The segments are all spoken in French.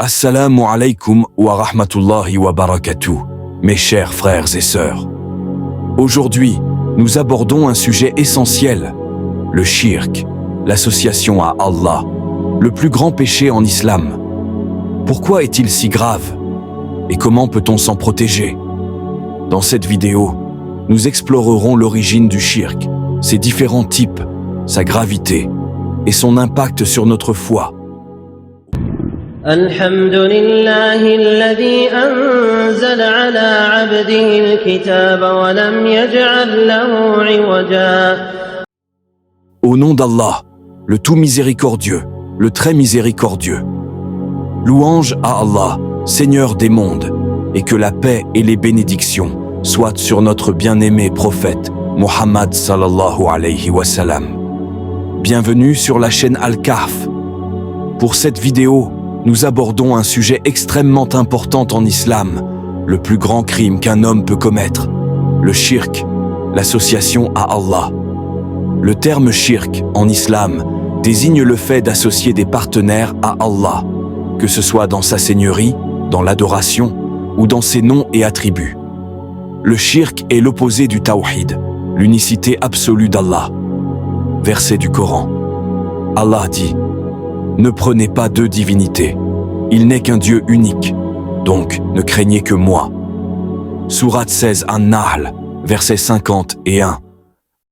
Assalamu alaikum wa rahmatullahi wa barakatuh, mes chers frères et sœurs. Aujourd'hui, nous abordons un sujet essentiel, le shirk, l'association à Allah, le plus grand péché en islam. Pourquoi est-il si grave? Et comment peut-on s'en protéger? Dans cette vidéo, nous explorerons l'origine du shirk, ses différents types, sa gravité et son impact sur notre foi. الحمد لله الذي أنزل على عبده الكتاب ولم يجعل له عوجا. Au nom d'Allah, le tout miséricordieux, le très miséricordieux. Louange à Allah, Seigneur des mondes, et que la paix et les bénédictions soient sur notre bien-aimé prophète, Muhammad sallallahu alayhi wa sallam. Bienvenue sur la chaîne Al-Kahf. Pour cette vidéo, nous abordons un sujet extrêmement important en islam, le plus grand crime qu'un homme peut commettre, le shirk, l'association à Allah. Le terme shirk en islam désigne le fait d'associer des partenaires à Allah, que ce soit dans sa seigneurie, dans l'adoration ou dans ses noms et attributs. Le shirk est l'opposé du tawhid, l'unicité absolue d'Allah. Verset du Coran. Allah dit: ne prenez pas deux divinités. Il n'est qu'un Dieu unique. Donc, ne craignez que moi. Sourate 16 An-Nahl, verset 51.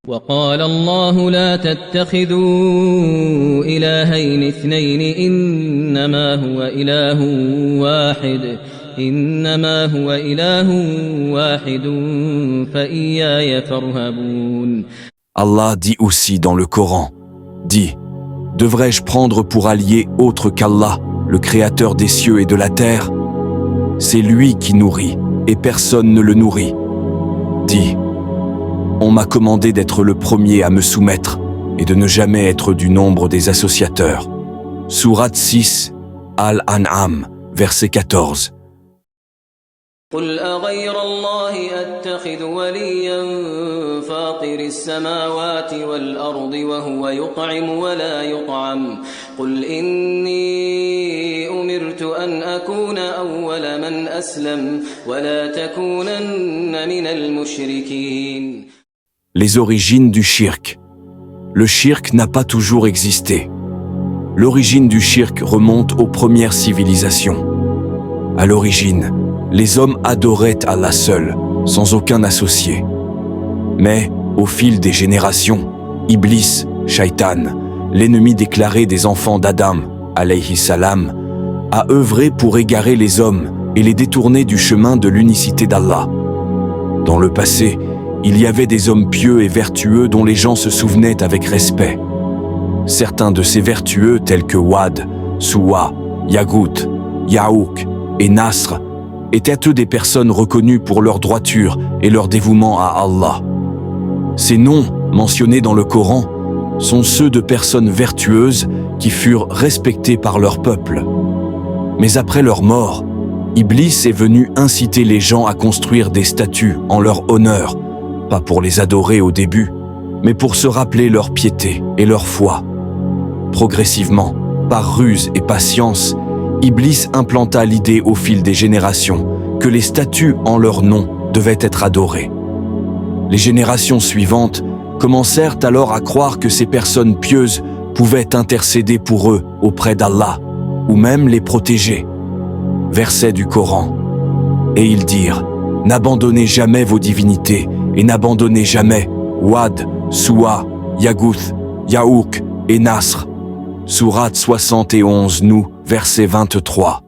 وقال الله لا تتخذوا إلهين اثنين إنما هو إله واحد فإياي فارهبون. Allah dit aussi dans le Coran, dit: devrais-je prendre pour allié autre qu'Allah, le créateur des cieux et de la terre? C'est lui qui nourrit, et personne ne le nourrit. Dis: on m'a commandé d'être le premier à me soumettre, et de ne jamais être du nombre des associateurs. Sourate 6, Al-An'am, verset 14. قل أغير الله أتخذ وليا فاطر السماوات والأرض وهو يطعم ولا يطعم قل إني أمرت أن أكون أول من أسلم ولا تكونن من المشركين. Les origines du shirk. Le shirk n'a pas toujours existé. L'origine du shirk remonte aux premières civilisations. À l'origine, les hommes adoraient Allah seul, sans aucun associé. Mais, au fil des générations, Iblis, Shaitan, l'ennemi déclaré des enfants d'Adam, alayhi salam, a œuvré pour égarer les hommes et les détourner du chemin de l'unicité d'Allah. Dans le passé, il y avait des hommes pieux et vertueux dont les gens se souvenaient avec respect. Certains de ces vertueux, tels que Wad, Suwa, Yagout, Yaouk et Nasr, étaient eux des personnes reconnues pour leur droiture et leur dévouement à Allah. Ces noms, mentionnés dans le Coran, sont ceux de personnes vertueuses qui furent respectées par leur peuple. Mais après leur mort, Iblis est venu inciter les gens à construire des statues en leur honneur, pas pour les adorer au début, mais pour se rappeler leur piété et leur foi. Progressivement, par ruse et patience, Iblis implanta l'idée au fil des générations que les statues en leur nom devaient être adorées. Les générations suivantes commencèrent alors à croire que ces personnes pieuses pouvaient intercéder pour eux auprès d'Allah, ou même les protéger. Verset du Coran. Et ils dirent: n'abandonnez jamais vos divinités, et n'abandonnez jamais Wad, Suwa, Yaguth, Yaouk et Nasr. Sourate 71 nous, verset 23.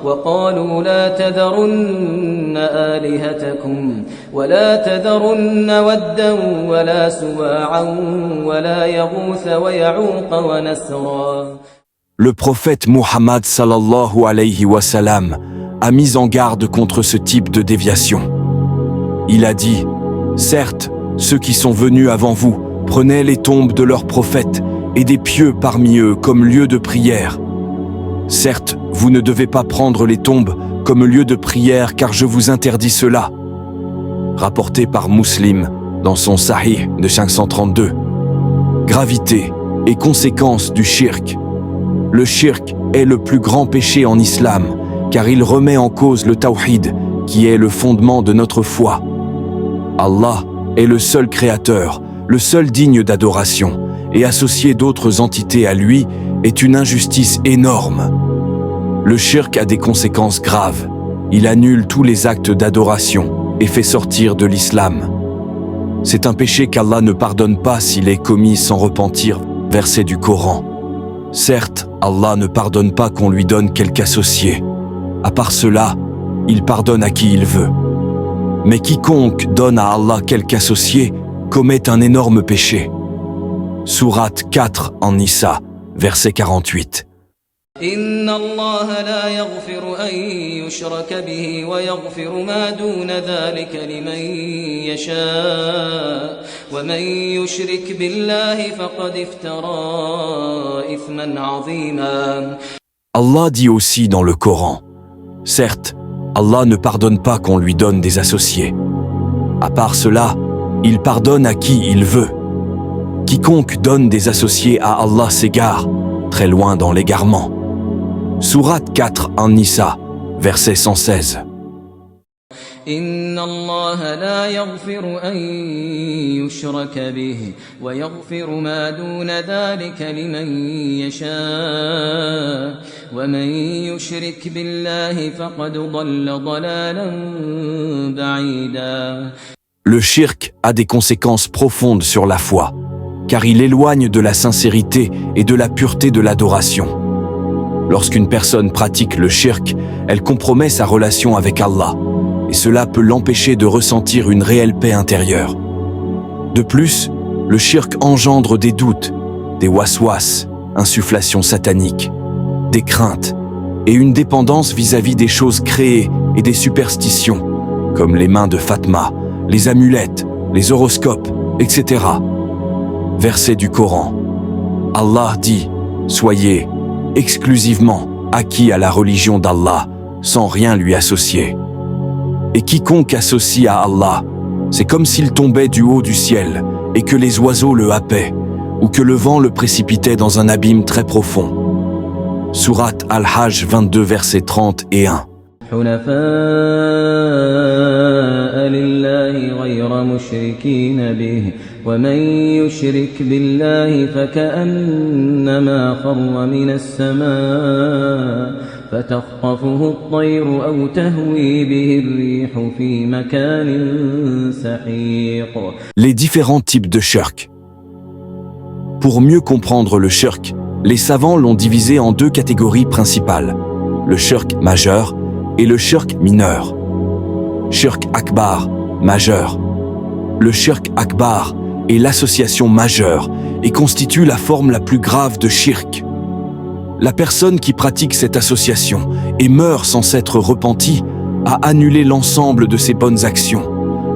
وقالوا لا تذرن آلهتكم ولا تذرن ودا ولا سواعا ولا يغوث ويعوق ونسرا. Le prophète Muhammad sallallahu alayhi wa sallam a mis en garde contre ce type de déviation. Il a dit: certes, ceux qui sont venus avant vous prenaient les tombes de leurs prophètes et des pieux parmi eux comme lieu de prière. Certes, vous ne devez pas prendre les tombes comme lieu de prière car je vous interdis cela. Rapporté par Muslim dans son Sahih de 532. Gravité et conséquences du shirk. Le shirk est le plus grand péché en islam, car il remet en cause le tawhid, qui est le fondement de notre foi. Allah est le seul créateur, le seul digne d'adoration, et associer d'autres entités à lui est une injustice énorme. Le shirk a des conséquences graves. Il annule tous les actes d'adoration et fait sortir de l'islam. C'est un péché qu'Allah ne pardonne pas s'il est commis sans repentir. Verset du Coran. Certes, Allah ne pardonne pas qu'on lui donne quelque associé. À part cela, il pardonne à qui il veut. Mais quiconque donne à Allah quelque associé commet un énorme péché. Sourate 4 en Nisa, verset 48. إن الله لا يغفر أن يشرك به ويغفر ما دون ذلك لمن يشاء ومن يشرك بالله فقد افترى إثما عظيما. Allah dit aussi dans le Coran, certes, Allah ne pardonne pas qu'on lui donne des associés. À part cela, il pardonne à qui il veut. Quiconque donne des associés à Allah s'égare, très loin dans l'égarement. Sourate 4 en Nisa, verset 116. إن الله لا يغفر أن يشرك به ويغفر ما دون ذلك لمن يشاء ومن يشرك بالله فقد ضل ضلالا بعيدا. Le shirk a des conséquences profondes sur la foi, car il éloigne de la sincérité et de la pureté de l'adoration. Lorsqu'une personne pratique le shirk, elle compromet sa relation avec Allah, et cela peut l'empêcher de ressentir une réelle paix intérieure. De plus, le shirk engendre des doutes, des waswas, insufflations sataniques, des craintes, et une dépendance vis-à-vis des choses créées et des superstitions, comme les mains de Fatma, les amulettes, les horoscopes, etc. Verset du Coran. Allah dit, soyez exclusivement acquis à la religion d'Allah, sans rien lui associer. Et quiconque associe à Allah, c'est comme s'il tombait du haut du ciel, et que les oiseaux le happaient, ou que le vent le précipitait dans un abîme très profond. Sourate Al-Hajj 22 versets 30 et 1. لله غير مشركين به ومن يشرك بالله فكأنما خر من السماء فتخطفه الطير أو تهوي به الريح في مكان سحيق. Les différents types de shirk. Pour mieux comprendre le shirk, les savants l'ont divisé en deux catégories principales, le shirk majeur et le shirk mineur. Shirk Akbar, majeur. Le Shirk Akbar est l'association majeure et constitue la forme la plus grave de shirk. La personne qui pratique cette association et meurt sans s'être repentie a annulé l'ensemble de ses bonnes actions.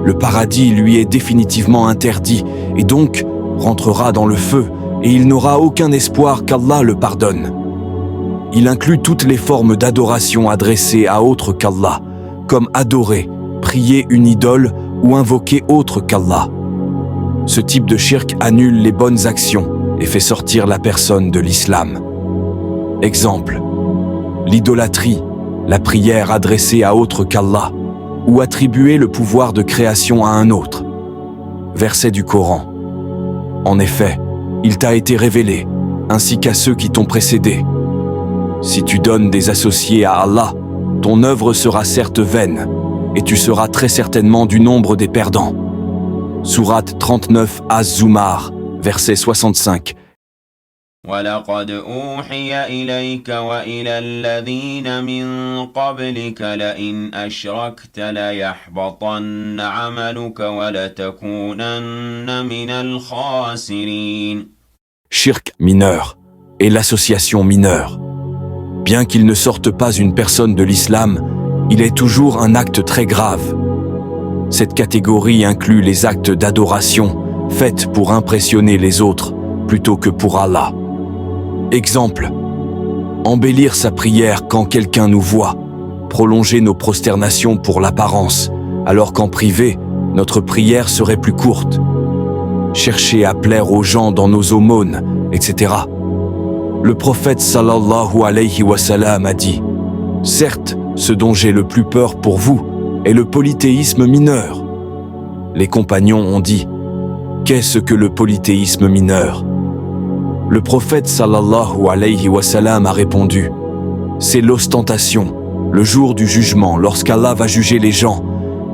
Le paradis lui est définitivement interdit et donc rentrera dans le feu et il n'aura aucun espoir qu'Allah le pardonne. Il inclut toutes les formes d'adoration adressées à autre qu'Allah, comme adorer, prier une idole ou invoquer autre qu'Allah. Ce type de shirk annule les bonnes actions et fait sortir la personne de l'islam. Exemple, l'idolâtrie, la prière adressée à autre qu'Allah, ou attribuer le pouvoir de création à un autre. Verset du Coran. En effet, il t'a été révélé, ainsi qu'à ceux qui t'ont précédé. Si tu donnes des associés à Allah, ton œuvre sera certes vaine, et tu seras très certainement du nombre des perdants. Sourate 39 Az-Zumar, verset 65. وَلَقَدْ أُوحِيَ إِلَيْكَ وَإِلَى الَّذِينَ مِن قَبْلِكَ لَئِنْ أَشْرَكْتَ لَيَحْبَطَنَّ عَمَلُكَ وَلَتَكُونَنَّ مِنَ الْخَاسِرِينَ. Shirk mineur et l'association mineure. Bien qu'il ne sorte pas une personne de l'islam, il est toujours un acte très grave. Cette catégorie inclut les actes d'adoration faits pour impressionner les autres plutôt que pour Allah. Exemple, embellir sa prière quand quelqu'un nous voit, prolonger nos prosternations pour l'apparence, alors qu'en privé, notre prière serait plus courte. Chercher à plaire aux gens dans nos aumônes, etc. Le prophète sallallahu alayhi wa sallam a dit « Certes, ce dont j'ai le plus peur pour vous est le polythéisme mineur. » Les compagnons ont dit « Qu'est-ce que le polythéisme mineur ?» Le prophète sallallahu alayhi wa sallam a répondu « C'est l'ostentation. Le jour du jugement, lorsqu'Allah va juger les gens,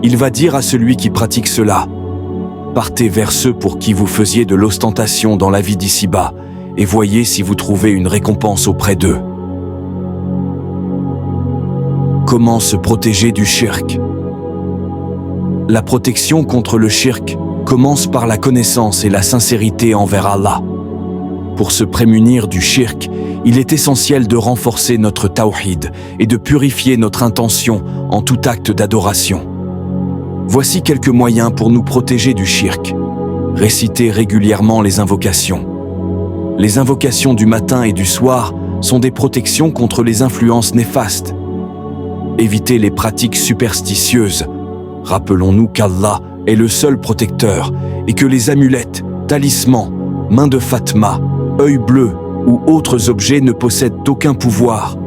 il va dire à celui qui pratique cela « Partez vers ceux pour qui vous faisiez de l'ostentation dans la vie d'ici-bas et voyez si vous trouvez une récompense auprès d'eux. » Comment se protéger du shirk? La protection contre le shirk commence par la connaissance et la sincérité envers Allah. Pour se prémunir du shirk, il est essentiel de renforcer notre tawhid et de purifier notre intention en tout acte d'adoration. Voici quelques moyens pour nous protéger du shirk. Réciter régulièrement les invocations. Les invocations du matin et du soir sont des protections contre les influences néfastes. Éviter les pratiques superstitieuses. Rappelons-nous qu'Allah est le seul protecteur et que les amulettes, talismans, mains de Fatma, œil bleu ou autres objets ne possèdent aucun pouvoir.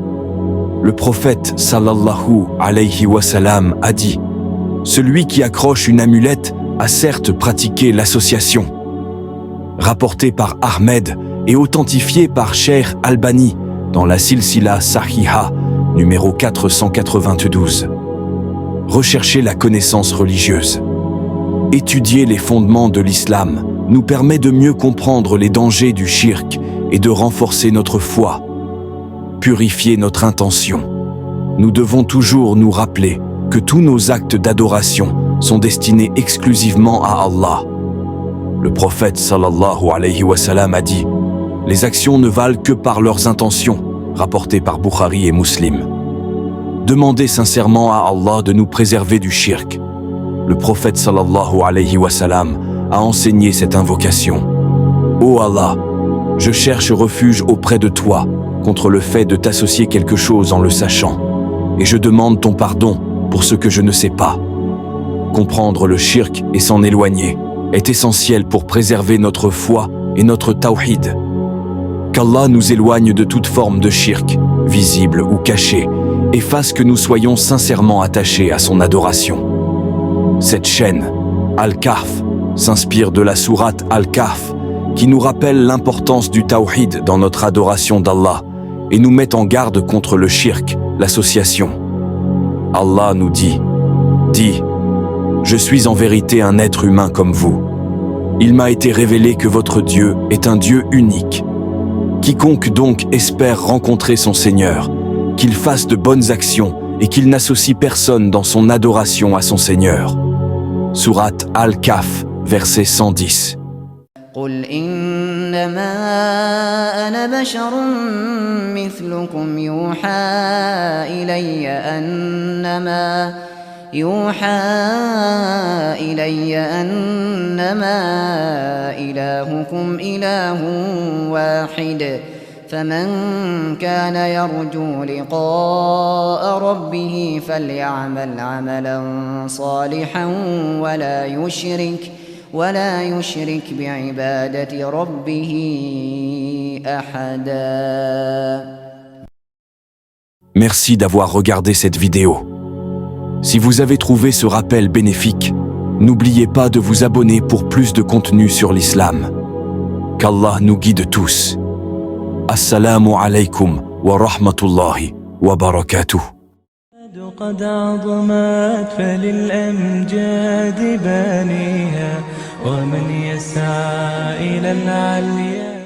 Le prophète sallallahu alayhi wa sallam a dit « Celui qui accroche une amulette a certes pratiqué l'association. » Rapporté par Ahmed et authentifié par Cheikh Albani dans la Silsila Sahiha, numéro 492. Rechercher la connaissance religieuse. Étudier les fondements de l'islam nous permet de mieux comprendre les dangers du shirk et de renforcer notre foi. Purifier notre intention. Nous devons toujours nous rappeler que tous nos actes d'adoration sont destinés exclusivement à Allah. Le prophète sallallahu alayhi wa sallam a dit « Les actions ne valent que par leurs intentions », rapporté par Bukhari et Muslim. Demandez sincèrement à Allah de nous préserver du shirk. Le prophète sallallahu alayhi wa sallam a enseigné cette invocation. Ô Allah, je cherche refuge auprès de toi contre le fait de t'associer quelque chose en le sachant, et je demande ton pardon pour ce que je ne sais pas. Comprendre le shirk et s'en éloigner est essentiel pour préserver notre foi et notre tawhid. Qu'Allah nous éloigne de toute forme de shirk, visible ou caché, et fasse que nous soyons sincèrement attachés à son adoration. Cette chaîne, Al-Kahf, s'inspire de la sourate Al-Kahf, qui nous rappelle l'importance du tawhid dans notre adoration d'Allah et nous met en garde contre le shirk, l'association. Allah nous dit « Dis, je suis en vérité un être humain comme vous. Il m'a été révélé que votre Dieu est un Dieu unique. Quiconque donc espère rencontrer son Seigneur, qu'il fasse de bonnes actions et qu'il n'associe personne dans son adoration à son Seigneur. » Sourate Al-Kahf, verset 110. قل إنما أنا بشر مثلكم يوحى إلي أنما إلهكم إله واحد فمن كان يرجو لقاء ربه فليعمل عملا صالحا ولا يشرك بعبادة ربه أحدا. Merci d'avoir regardé cette vidéo. Si vous avez trouvé ce rappel bénéfique, n'oubliez pas de vous abonner pour plus de contenu sur l'islam. Qu'Allah nous guide tous. Assalamu alaikum wa rahmatullahi wa barakatuh. قد عظمت فللأمجاد بانيها ومن يسعى إلى العليا